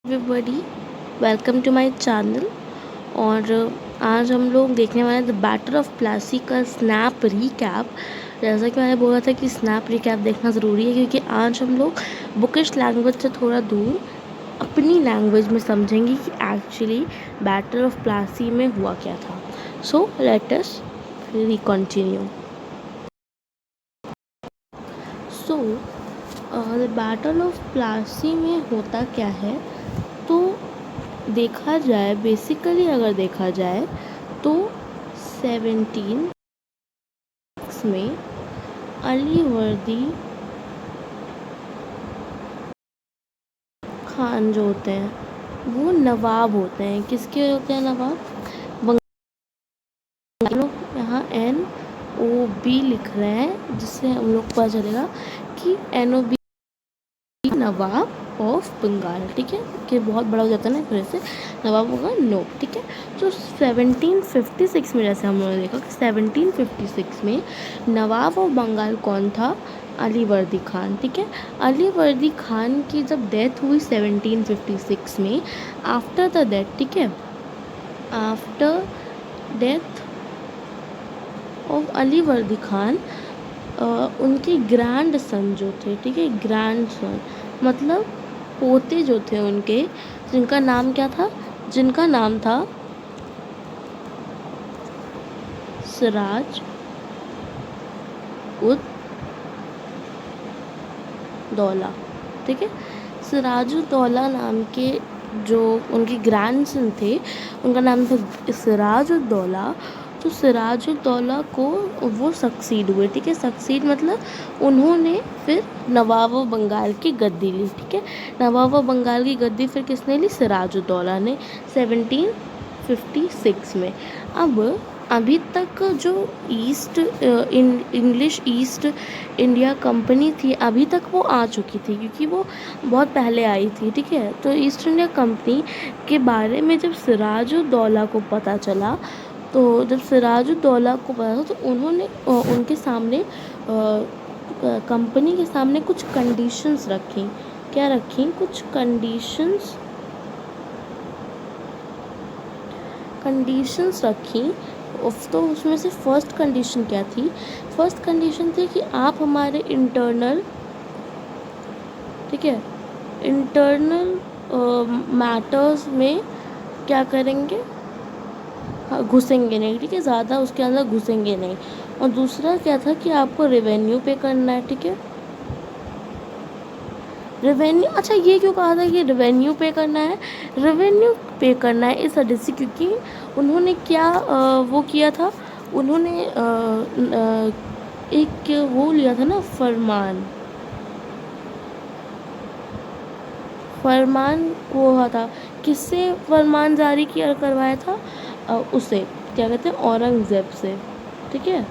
Everybody, welcome to my channel. और आज हम लोग देखने वाले हैं द बैटल ऑफ प्लासी का स्नैप रिकैप। जैसा कि मैंने बोला था कि स्नैप रिकैप देखना ज़रूरी है, क्योंकि आज हम लोग बुकिश लैंग्वेज से थोड़ा दूर अपनी लैंग्वेज में समझेंगे कि एक्चुअली बैटल ऑफ प्लासी में हुआ क्या था। So let us continue. So the battle of Plassey में होता क्या है, तो देखा जाए बेसिकली अगर देखा जाए तो 17 में अलीवर्दी खान जो होते हैं वो नवाब होते हैं। किसके होते हैं नवाब? बंगाल। यहाँ NOB लिख रहे हैं, जिससे हम लोग पता चलेगा कि NOB नवाब ऑफ बंगाल। ठीक है, कि बहुत बड़ा हो जाता है ना, फिर से नवाब होगा नो। ठीक है, तो 1756 में जैसे हम लोगों ने देखा कि 1756 में नवाब ऑफ बंगाल कौन था? अलीवर्दी खान। ठीक है, अलीवर्दी खान की जब डेथ हुई 1756 में, आफ्टर द डेथ, ठीक है, after death of Alivardi Khan, उनके ग्रैंड सन जो थे, ठीक है, ग्रैंड सन मतलब पोते जो थे उनके, जिनका नाम क्या था? जिनका नाम था सिराज उद दौला। ठीक है, सिराजुद्दौला नाम के जो उनके ग्रैंडसन थे, उनका नाम था सिराजुद्दौला। तो सिराजुद्दौला को वो सक्सीड हुए। ठीक है, सक्सीड मतलब उन्होंने फिर नवाब ऑफ बंगाल की गद्दी ली। ठीक है, नवाब ऑफ बंगाल की गद्दी फिर किसने ली? सिराजुद्दौला ने 1756 में। अब अभी तक जो इंग्लिश ईस्ट इंडिया कंपनी थी, अभी तक वो आ चुकी थी, क्योंकि वो बहुत पहले आई थी। ठीक है, तो ईस्ट इंडिया कंपनी के बारे में जब सिराजुद्दौला को पता चला, तो जब सिराजुद्दौला को पता था, तो उन्होंने उनके सामने कंपनी के सामने कुछ कंडीशंस रखी। क्या रखी? कुछ कंडीशंस रखी। तो उसमें से फर्स्ट कंडीशन क्या थी? फर्स्ट कंडीशन थी कि आप हमारे इंटरनल, ठीक है, इंटरनल मैटर्स में क्या करेंगे? घुसेंगे नहीं। ठीक है, ज़्यादा उसके अंदर घुसेंगे नहीं। और दूसरा क्या था कि आपको रेवेन्यू पे करना है। ठीक है, रेवेन्यू, अच्छा ये क्यों कहा था कि रेवेन्यू पे करना है? रेवेन्यू पे करना है इस वजह से क्योंकि उन्होंने क्या वो किया था, उन्होंने एक वो लिया था ना, फरमान वो हुआ था। किससे फरमान जारी किया करवाया था? उसे क्या कहते हैं? औरंगज़ेब से। ठीक है,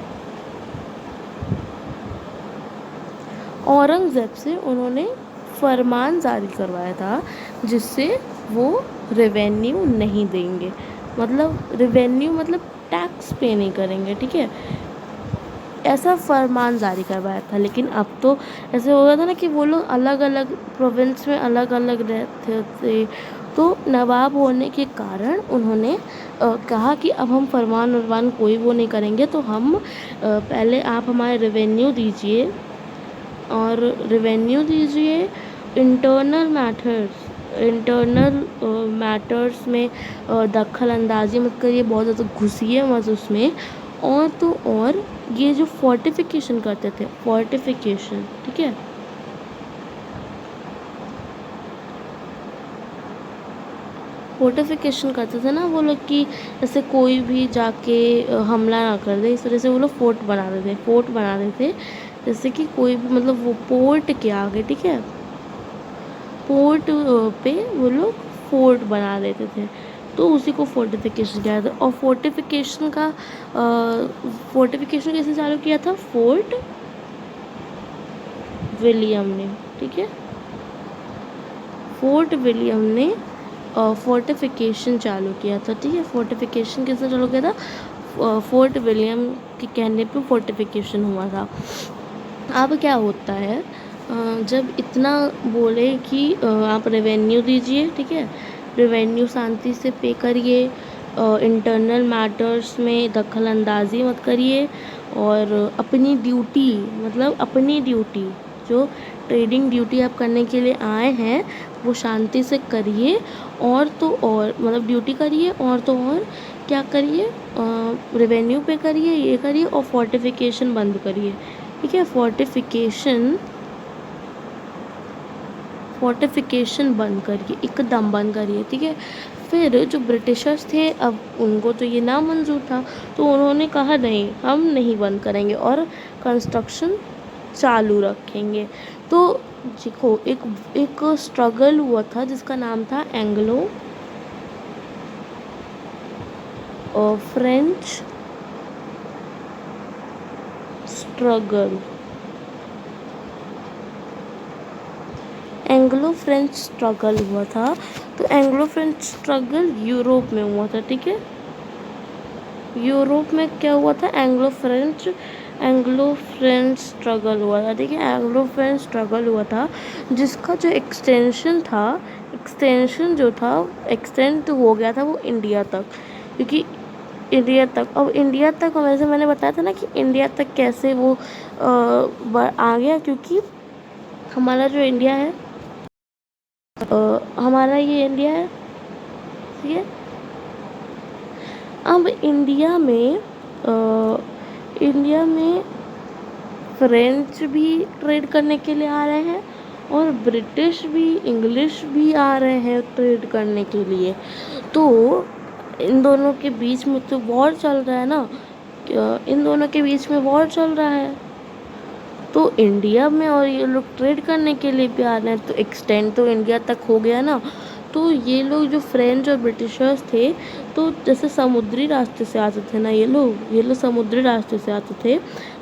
औरंगज़ेब से उन्होंने फरमान जारी करवाया था, जिससे वो रेवेन्यू नहीं देंगे, मतलब रेवेन्यू मतलब टैक्स पे नहीं करेंगे। ठीक है, ऐसा फरमान जारी करवाया था। लेकिन अब तो ऐसे हो गया था ना कि वो लोग अलग अलग प्रोविंस में अलग अलग रहते थे, तो नवाब होने के कारण उन्होंने कहा कि अब हम फरमान कोई वो नहीं करेंगे, तो हम पहले आप हमारे रेवेन्यू दीजिए, और रेवेन्यू दीजिए इंटरनल मैटर्स में दखल अंदाजी मत करिए, बहुत ज़्यादा घुसिए मत उसमें। और तो और ये जो फोर्टिफिकेशन करते थे, फोर्टिफिकेशन, ठीक है, फोर्टिफिकेशन करते थे ना वो लोग कि जैसे कोई भी जाके हमला ना कर दे, इस तरह से वो लोग फोर्ट बना देते। जैसे कि कोई भी, मतलब वो पोर्ट के आगे, ठीक है, पोर्ट पे वो लोग फोर्ट बना देते थे, तो उसी को फोर्टिफिकेशन किया था। और फोर्टिफिकेशन कैसे चालू किया था? फोर्ट विलियम ने। ठीक है, फोर्ट विलियम ने फोर्टिफिकेशन चालू किया था। ठीक है, फोर्टिफिकेशन किसने चालू किया था? फोर्ट विलियम के कहने पे फोर्टिफिकेशन हुआ था। अब क्या होता है जब इतना बोले कि आप रेवेन्यू दीजिए, ठीक है, रेवेन्यू शांति से पे करिए, इंटरनल मैटर्स में दखल अंदाजी मत करिए, और अपनी ड्यूटी, मतलब अपनी ड्यूटी जो ट्रेडिंग ड्यूटी आप करने के लिए आए हैं वो शांति से करिए, और तो और मतलब ड्यूटी करिए, और तो और क्या करिए, रेवेन्यू पे करिए, ये करिए, और फोर्टिफिकेशन बंद करिए, ठीक है, फोर्टिफिकेशन बंद करिए, एकदम बंद करिए, ठीक है। फिर जो ब्रिटिशर्स थे, अब उनको तो ये ना मंजूर था, तो उन्होंने कहा नहीं, हम नहीं बंद करेंगे और कंस्ट्रक्शन चालू रखेंगे। तो देखो, एक स्ट्रगल हुआ था जिसका नाम था Anglo French struggle. Anglo French struggle हुआ था। तो एंग्लो फ्रेंच स्ट्रगल यूरोप में हुआ था, ठीक है। यूरोप में क्या हुआ था, एंग्लो फ्रेंच स्ट्रगल हुआ था, ठीक है। एंग्लो फ्रेंच स्ट्रगल हुआ था जिसका जो एक्सटेंशन जो था, एक्सटेंड हो गया था वो इंडिया तक, क्योंकि इंडिया तक, अब इंडिया तक वैसे मैंने बताया था ना कि इंडिया तक कैसे वो आ गया, क्योंकि हमारा जो इंडिया है, हमारा ये इंडिया है, ठीक है। अब इंडिया में फ्रेंच भी ट्रेड करने के लिए आ रहे हैं, और ब्रिटिश भी, इंग्लिश भी आ रहे हैं ट्रेड करने के लिए। तो इन दोनों के बीच में तो वॉर चल रहा है ना, इन दोनों के बीच में वॉर चल रहा है। तो इंडिया में और ये लोग ट्रेड करने के लिए भी आ रहे हैं, तो एक्सटेंड तो इंडिया तक हो गया ना। तो ये लोग जो फ्रेंच और ब्रिटिशर्स थे, तो जैसे समुद्री रास्ते से आते थे ना ये लोग समुद्री रास्ते से आते थे।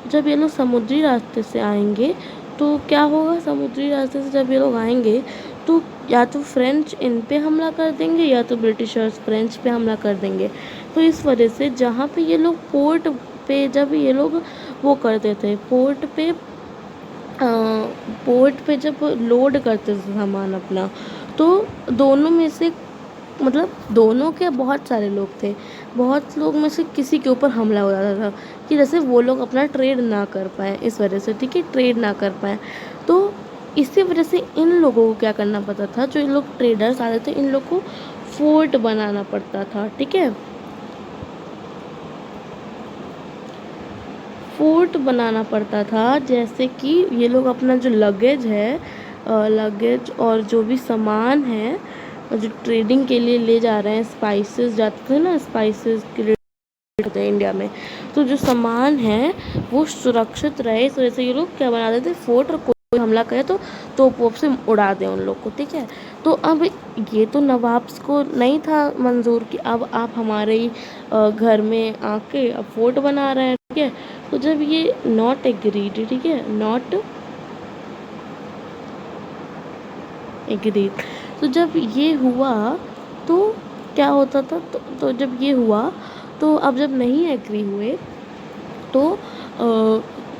जब ये लोग समुद्री रास्ते से आएंगे तो क्या होगा, समुद्री रास्ते से जब ये लोग आएंगे तो या तो फ्रेंच इन पे हमला कर देंगे, या तो ब्रिटिशर्स फ्रेंच पे हमला कर देंगे। तो इस वजह से जहाँ पे ये लोग पोर्ट पे, जब ये लोग वो करते थे, पोर्ट पे जब लोड करते थे सामान अपना, तो दोनों में से, मतलब दोनों के बहुत सारे लोग थे, बहुत लोग में से किसी के ऊपर हमला हो जाता था कि जैसे वो लोग अपना ट्रेड ना कर पाए, इस वजह से, ठीक है, ट्रेड ना कर पाए। तो इसी वजह से इन लोगों को क्या करना पड़ता था, जो इन लोग ट्रेडर्स आते थे, इन लोग को फोर्ट बनाना पड़ता था, ठीक है, फोर्ट बनाना पड़ता था। जैसे कि ये लोग अपना जो लगेज है, लगेज और जो भी सामान है जो ट्रेडिंग के लिए ले जा रहे हैं, स्पाइसेस जाते थे ना, स्पाइसेस के लिए होते हैं इंडिया में, तो जो सामान है वो सुरक्षित रहे, इस वजह से ये लोग क्या बनाते थे, फोर्ट, और कोई हमला करे तो तोप वोप से उड़ा दें उन लोग को, ठीक है। तो अब ये तो नवाब को नहीं था मंजूर कि अब आप हमारे ही घर में आके अब फोर्ट बना रहे हैं, ठीक है। तो जब ये नॉट एग्रीड, ठीक है, नॉट एग्रीड, तो जब ये हुआ तो क्या होता था, तो जब ये हुआ, तो अब जब नहीं एग्री हुए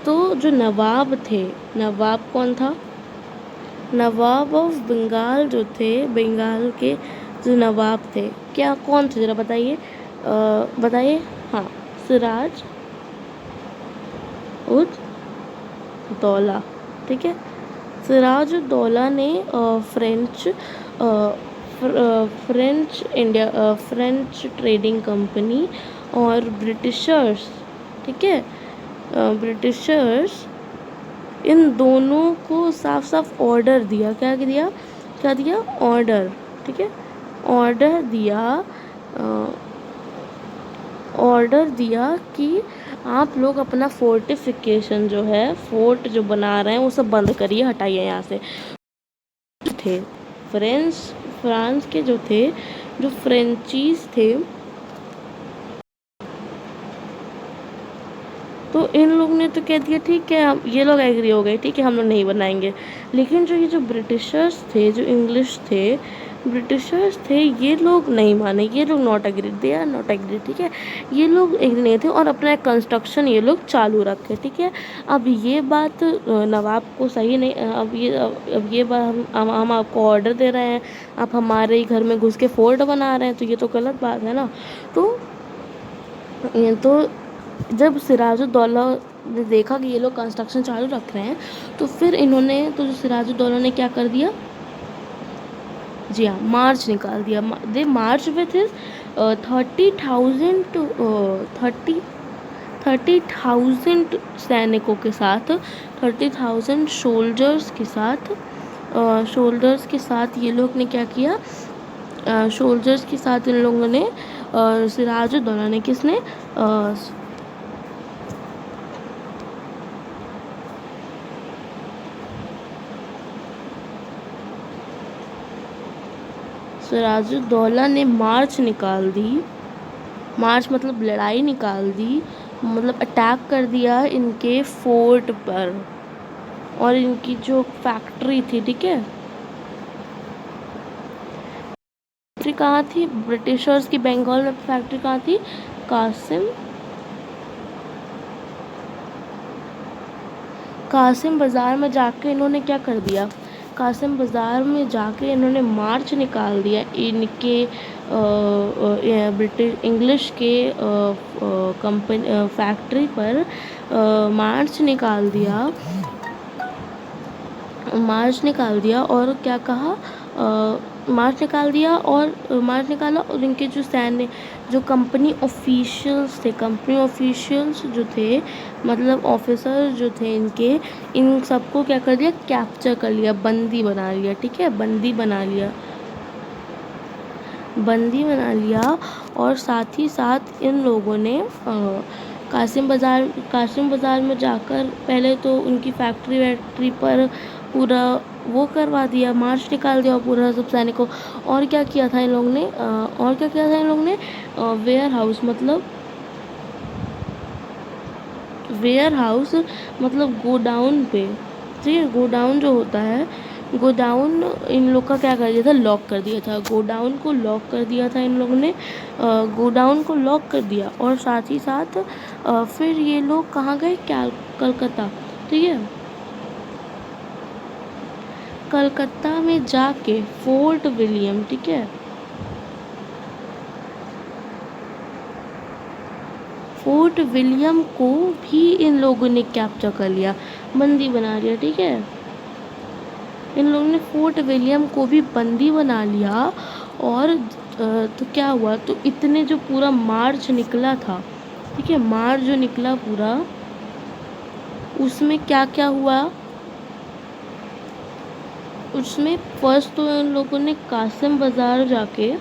तो जो नवाब थे, नवाब कौन था, नवाब ऑफ बंगाल जो थे, बंगाल के जो नवाब थे, क्या कौन थे ज़रा बताइए, बताइए। हाँ, सिराज उद दौला, ठीक है। सिराज उद दौला ने फ्रेंच ट्रेडिंग कंपनी और ब्रिटिशर्स, ठीक है, ब्रिटिशर्स, इन दोनों को साफ साफ ऑर्डर दिया, क्या दिया, ऑर्डर, ठीक है, ऑर्डर दिया कि आप लोग अपना फोर्टिफिकेशन जो है, फोर्ट जो बना रहे हैं वो सब बंद करिए, हटाइए यहाँ से। थे फ्रांस के जो थे, जो फ्रेंचीज थे, तो इन लोग ने तो कह दिया ठीक है, हम, ये लोग एग्री हो गए, ठीक है, हम लोग नहीं बनाएंगे। लेकिन जो ये जो ब्रिटिशर्स थे, जो इंग्लिश थे, ब्रिटिशर्स थे ये लोग नहीं माने, ये लोग not agree, they are not agree, ठीक है। ये लोग एग्री नहीं थे और अपना कंस्ट्रक्शन ये लोग चालू रखे, ठीक है। अब ये बात नवाब को सही नहीं, अब ये बात हम आपको ऑर्डर दे रहे हैं, आप हमारे ही घर में घुस के फोर्ट बना रहे हैं, तो ये तो गलत बात है ना। तो जब सिराजुद्दौला ने देखा कि ये लोग कंस्ट्रक्शन चालू रख रहे हैं, तो फिर इन्होंने, तो जो सिराजुद्दौला ने क्या कर दिया, जी हाँ, मार्च निकाल दिया। दे मार्च विथ हिज 30,000 30,000 सैनिकों के साथ, 30,000 शोल्डर्स के साथ ये लोग ने क्या किया, शोल्जर्स के साथ इन लोगों ने, सिराजुद्दौला ने, किसने, सिराजुद्दौला ने मार्च निकाल दी, मार्च मतलब लड़ाई निकाल दी, मतलब अटैक कर दिया इनके फोर्ट पर और इनकी जो फैक्ट्री थी, ठीक है। फैक्ट्री कहाँ थी, ब्रिटिशर्स की बंगाल में फैक्ट्री कहाँ थी, कासिम बाज़ार में जाके इन्होंने क्या कर दिया, कासिम बाज़ार में जाके इन्होंने मार्च निकाल दिया इनके ब्रिटिश इंग्लिश के कंपनी फैक्ट्री पर, मार्च निकाल दिया और क्या कहा, मार्च निकाला और इनके जो कंपनी ऑफिशियल्स जो थे, मतलब ऑफिसर जो थे इनके, इन सबको क्या कर दिया, कैप्चर कर लिया, बंदी बना लिया, ठीक है, बंदी बना लिया। और साथ ही साथ इन लोगों ने कासिम बाज़ार में जाकर पहले तो उनकी फैक्ट्री पर पूरा वो करवा दिया, मार्च निकाल दिया पूरा सब सैनिकों। और क्या किया था इन लोगों ने, वेयर हाउस मतलब गोडाउन पे, ठीक है, गोडाउन जो होता है, गोडाउन इन लोग का क्या कर दिया था, लॉक कर दिया था, गोडाउन को लॉक कर दिया था इन लोगों ने, गोडाउन को लॉक कर दिया। और साथ ही साथ फिर ये लोग कहाँ गए, कलकत्ता, ठीक है, कलकत्ता में जाके फोर्ट विलियम, ठीक है, फोर्ट विलियम को भी इन लोगों ने कैप्चर कर लिया, बंदी बना लिया, ठीक है। इन लोगों ने फोर्ट विलियम को भी बंदी बना लिया। और तो क्या हुआ, तो इतने जो पूरा मार्च निकला था, ठीक है, मार्च जो निकला पूरा, उसमें क्या क्या हुआ, उसमें फर्स्ट तो इन लोगों ने कासिम बाज़ार जाके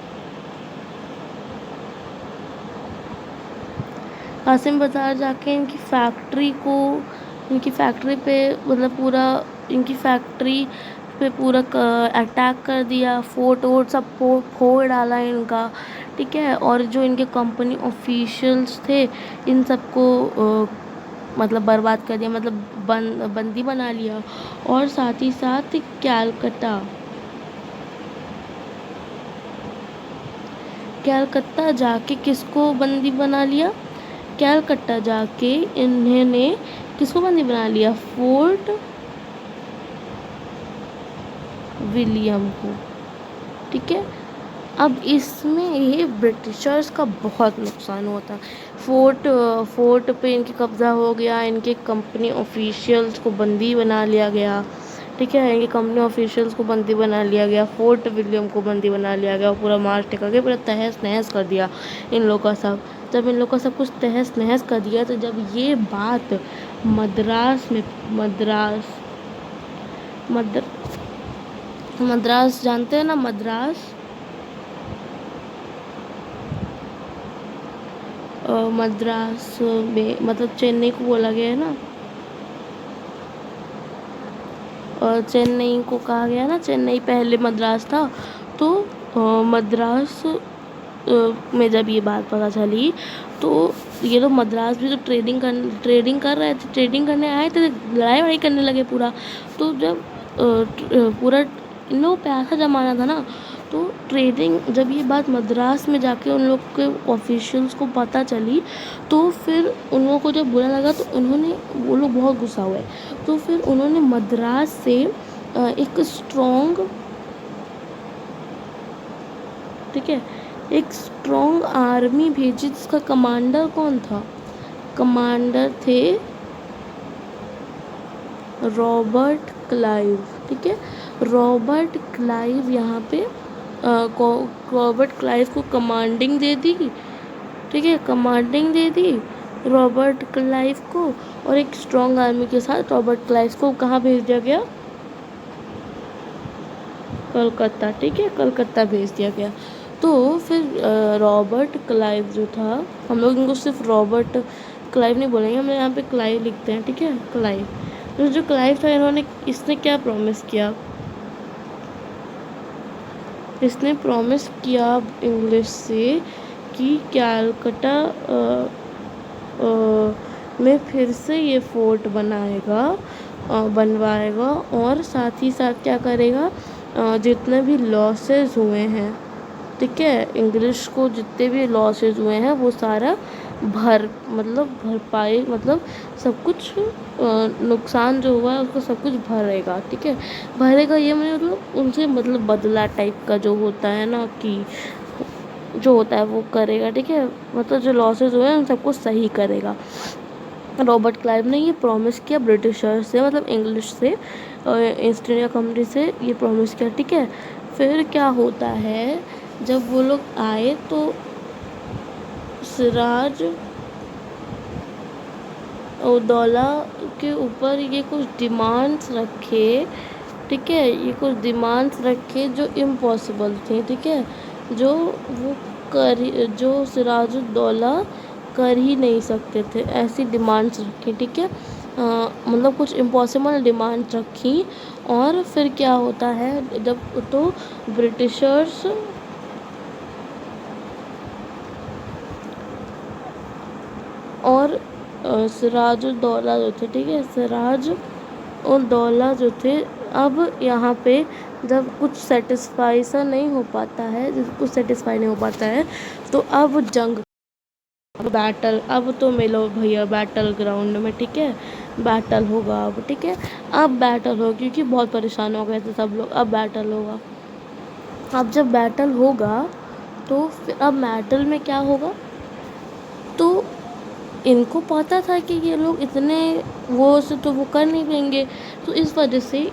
इनकी फैक्ट्री पे मतलब पूरा इनकी फैक्ट्री पे पूरा अटैक कर दिया, फोर्ट वोट सब फोड़ डाला इनका, ठीक है। और जो इनके कंपनी ऑफिशियल्स थे इन सबको मतलब बर्बाद कर दिया, मतलब बंदी बना लिया। और साथ ही साथ कैलकत्ता जाके किसको बंदी बना लिया, कैलकत्ता जाके इन्होंने किसको बंदी बना लिया, फोर्ट विलियम को, ठीक है। अब इसमें ये ब्रिटिशर्स का बहुत नुकसान होता, फोर्ट पे इनके कब्ज़ा हो गया, इनके कंपनी ऑफिशियल्स को बंदी बना लिया गया, ठीक है, इनके कंपनी ऑफिशियल्स को बंदी बना लिया गया, फोर्ट विलियम को बंदी बना लिया गया, पूरा मार्च टिका के पूरा तहस नहस कर दिया इन लोगों का सब। जब इन लोगों का सब कुछ तहस नहस कर दिया, तो जब ये बात मद्रास जानते हैं ना, मद्रास में मतलब चेन्नई को बोला गया है ना, और चेन्नई को कहा गया ना, चेन्नई पहले मद्रास था। तो मद्रास में जब ये बात पता चली, तो ये लोग मद्रास भी तो ट्रेडिंग कर रहे थे, ट्रेडिंग करने आए थे, लड़ाई वड़ाई करने लगे पूरा। तो जब पूरा इन लोगों पैसा जमाना था ना, तो ट्रेनिंग जब ये बात मद्रास में जाके उन लोग के ऑफिशियल्स को पता चली, तो फिर उन लोगों को जब बुरा लगा तो वो लोग बहुत गुस्सा हुए। तो फिर उन्होंने मद्रास से एक स्ट्रॉन्ग, ठीक है, एक स्ट्रॉन्ग आर्मी भेजी जिसका कमांडर कौन था? कमांडर थे रॉबर्ट क्लाइव, ठीक है। रॉबर्ट क्लाइव यहाँ पे रॉबर्ट क्लाइव को कमांडिंग दे दी, ठीक है, कमांडिंग दे दी रॉबर्ट क्लाइव को, और एक स्ट्रॉन्ग आर्मी के साथ रॉबर्ट क्लाइव को कहाँ भेज दिया गया? कलकत्ता, ठीक है, कलकत्ता भेज दिया गया। तो फिर रॉबर्ट क्लाइव जो था, हम लोग इनको सिर्फ रॉबर्ट क्लाइव नहीं बोलेंगे, हम यहाँ पे क्लाइव लिखते हैं, ठीक है, क्लाइव। तो जो क्लाइव था, इसने क्या प्रॉमिस किया? इसने प्रॉमिस किया इंग्लिश से कि कलकत्ता में फिर से ये फोर्ट बनवाएगा, और साथ ही साथ क्या करेगा, जितने भी लॉसेस हुए हैं, ठीक है, इंग्लिश को जितने भी लॉसेस हुए हैं वो सारा भरपाई, मतलब सब कुछ नुकसान जो हुआ है उसको सब कुछ भरेगा, ठीक है। भरेगा ये मतलब उनसे बदला टाइप का जो होता है ना, कि जो होता है वो करेगा, ठीक है, मतलब जो लॉसेस हुए हैं उन सबको सही करेगा। रॉबर्ट क्लाइव ने ये प्रॉमिस किया ब्रिटिशर्स से, मतलब इंग्लिश से, ईस्ट इंडिया कंपनी से ये प्रॉमिस किया, ठीक है। फिर क्या होता है, जब वो लोग आए तो सिराज उदौला के ऊपर ये कुछ डिमांड्स रखे, ठीक है, ये कुछ डिमांड्स रखे जो इम्पॉसिबल थे, ठीक है, जो सिराजुद्दौला कर ही नहीं सकते थे, ऐसी डिमांड्स रखी, ठीक है, मतलब कुछ इम्पॉसिबल डिमांड्स रखी। और फिर क्या होता है, जब तो ब्रिटिशर्स और सिराजुद्दौला जो थे, ठीक है, सिराजुद्दौला जो थे, अब यहाँ पे जब कुछ सेटिस्फाई नहीं हो पाता है, तो अब बैटल, अब तो मिलो भैया बैटल ग्राउंड में, ठीक है, बैटल होगा अब, ठीक है, अब बैटल होगा, क्योंकि बहुत परेशान हो गए थे सब लोग, अब बैटल होगा। अब जब बैटल होगा तो फिर अब बैटल में क्या होगा, तो इनको पता था कि ये लोग इतने तो वो कर नहीं पाएंगे, तो इस वजह से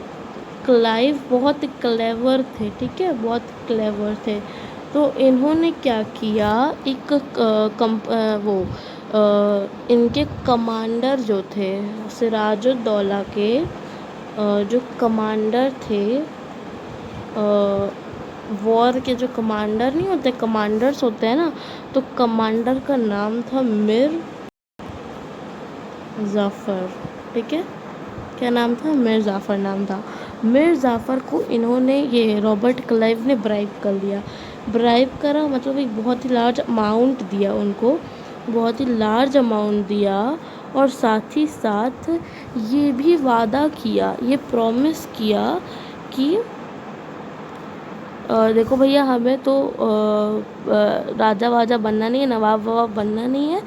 क्लाइव बहुत क्लेवर थे, ठीक है, बहुत क्लेवर थे। तो इन्होंने क्या किया, इनके कमांडर जो थे, सिराजुद्दौला के जो कमांडर थे, वॉर के जो कमांडर नहीं होते, कमांडर्स होते हैं ना, तो कमांडर का नाम था मिर जाफ़र, ठीक है, क्या नाम था? मिर जाफ़र नाम था। मिर जाफ़र को इन्होंने, ये रॉबर्ट क्लाइव ने ब्राइब कर लिया। ब्राइब करा मतलब एक बहुत ही लार्ज अमाउंट दिया उनको, बहुत ही लार्ज अमाउंट दिया, और साथ ही साथ ये भी वादा किया, ये प्रॉमिस किया कि देखो भैया, हमें तो राजा वाजा बनना नहीं है, नवाब ववाब बनना नहीं है,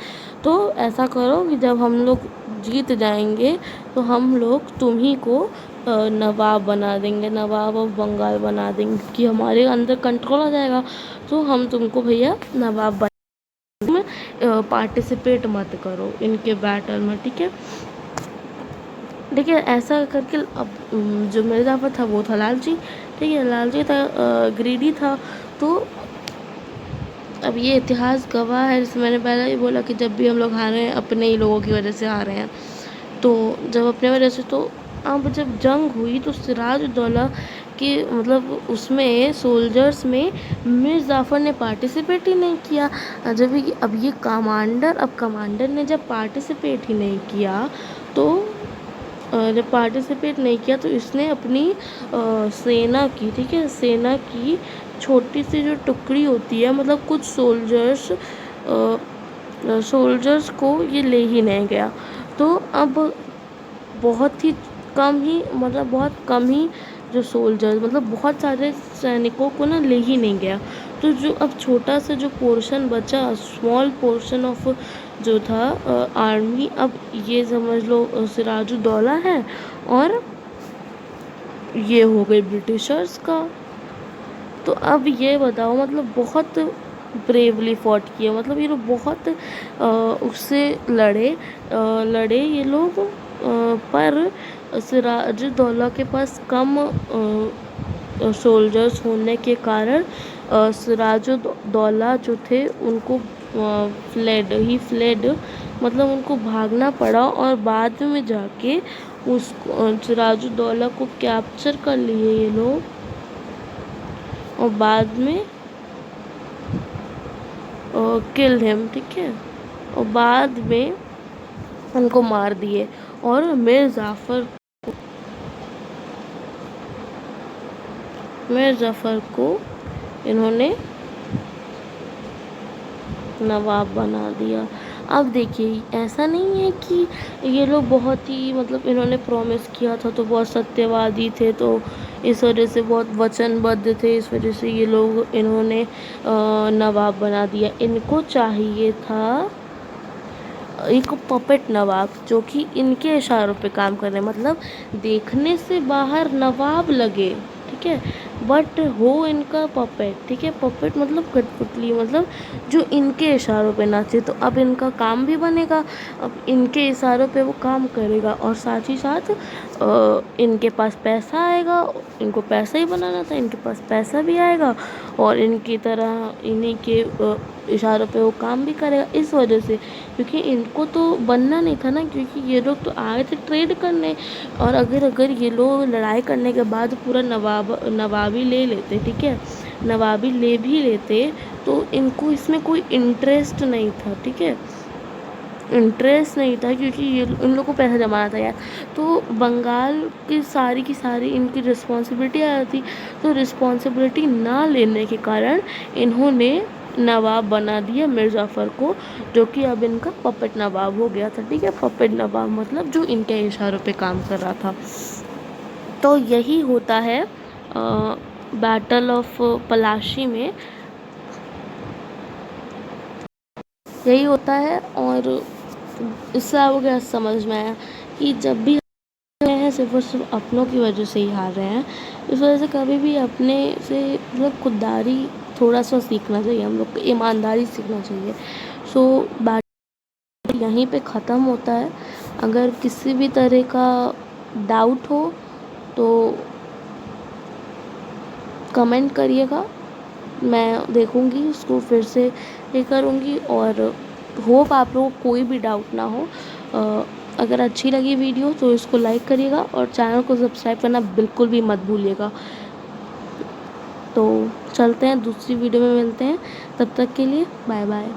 तो ऐसा करो कि जब हम लोग जीत जाएंगे तो हम लोग तुम्ही को नवाब बना देंगे, नवाब ऑफ बंगाल बना देंगे, कि हमारे अंदर कंट्रोल आ जाएगा, तो हम तुमको भैया नवाब बना में पार्टिसिपेट मत करो इनके बैटल में, ठीक है, ठीक है। ऐसा करके अब जो मिर जाफ़र था वो था लालची, ठीक है, लालची था, ग्रीडी था। तो अब ये इतिहास गवाह है, जैसे मैंने पहले ही बोला कि जब भी हम लोग हारे हैं अपने ही लोगों की वजह से हारे हैं, तो जब अपने वजह से, तो अब जब जंग हुई तो सिराजुद्दौला के मतलब उसमें सोल्जर्स में मिर जाफ़र ने पार्टिसिपेट ही नहीं किया। अब ये कमांडर ने जब पार्टिसिपेट ही नहीं किया, तो जब पार्टिसिपेट नहीं किया तो इसने अपनी सेना की, ठीक है, सेना की छोटी सी जो टुकड़ी होती है, मतलब कुछ सोल्जर्स को ये ले ही नहीं गया। तो अब बहुत कम ही जो सोल्जर्स, मतलब बहुत सारे सैनिकों को ना ले ही नहीं गया। तो जो अब छोटा सा जो पोर्शन बचा, स्मॉल पोर्शन ऑफ जो था आर्मी, अब ये समझ लो सिराजुद्दौला है और ये हो गई ब्रिटिशर्स का। तो अब ये बताओ, मतलब बहुत ब्रेवली फॉट किया, मतलब ये लोग बहुत उससे लड़े ये लोग, पर सिराजुद्दौला के पास कम सोल्जर्स होने के कारण सिराजुद्दौला जो थे उनको फ्लेड, मतलब उनको भागना पड़ा, और बाद में जाके उसको सिराजुद्दौला को कैप्चर कर लिए ये लोग, और बाद में किल्ड हिम, ठीक है, और बाद में उनको मार दिए। और मीर जाफ़र को इन्होंने नवाब बना दिया। अब देखिए, ऐसा नहीं है कि ये लोग बहुत ही, मतलब इन्होंने प्रॉमिस किया था तो बहुत सत्यवादी थे, तो इस वजह से बहुत वचनबद्ध थे, इस वजह से ये लोग इन्होंने नवाब बना दिया। इनको चाहिए था एक पपेट नवाब, जो कि इनके इशारों पे काम कर रहे हैं, मतलब देखने से बाहर नवाब लगे, ठीक है, बट हो इनका पपेट, ठीक है। पपेट मतलब कठपुतली, मतलब जो इनके इशारों पे नाचे। तो अब इनका काम भी बनेगा, अब इनके इशारों पे वो काम करेगा, और साथ ही साथ इनके पास पैसा आएगा, इनको पैसा ही बनाना था, इनके पास पैसा भी आएगा, और इनकी तरह इन्हीं के इशारों पे वो काम भी करेगा। इस वजह से, क्योंकि इनको तो बनना नहीं था ना, क्योंकि ये लोग तो आए थे ट्रेड करने, और अगर ये लोग लड़ाई करने के बाद पूरा नवाबी ले लेते, ठीक है, नवाबी ले भी लेते, तो इनको इसमें कोई इंटरेस्ट नहीं था, ठीक है, इंटरेस्ट नहीं था, क्योंकि ये इन लोग को पैसा जमाना था यार। तो बंगाल की सारी इनकी रिस्पॉन्सिबिलिटी आ जाती, तो रिस्पॉन्सिबिलिटी ना लेने के कारण इन्होंने नवाब बना दिया मीर जाफ़र को, जो कि अब इनका पपेट नवाब हो गया था, ठीक है। पपेट नवाब मतलब जो इनके इशारों पे काम कर रहा था। तो यही होता है बैटल ऑफ पलाशी में, यही होता है। और इससे आपको क्या समझ में आया कि जब भी हैं सिर्फ और सिर्फ अपनों की वजह से ही हार रहे हैं। इस वजह से कभी भी अपने से मतलब खुददारी थोड़ा सा सीखना चाहिए, हम लोग को ईमानदारी सीखना चाहिए। सो बात यहीं पे ख़त्म होता है। अगर किसी भी तरह का डाउट हो तो कमेंट करिएगा, मैं देखूँगी उसको फिर से ये करूँगी, और होप आप लोगों को कोई भी डाउट ना हो। अगर अच्छी लगी वीडियो तो इसको लाइक करिएगा, और चैनल को सब्सक्राइब करना बिल्कुल भी मत भूलिएगा। तो चलते हैं, दूसरी वीडियो में मिलते हैं, तब तक के लिए बाय बाय।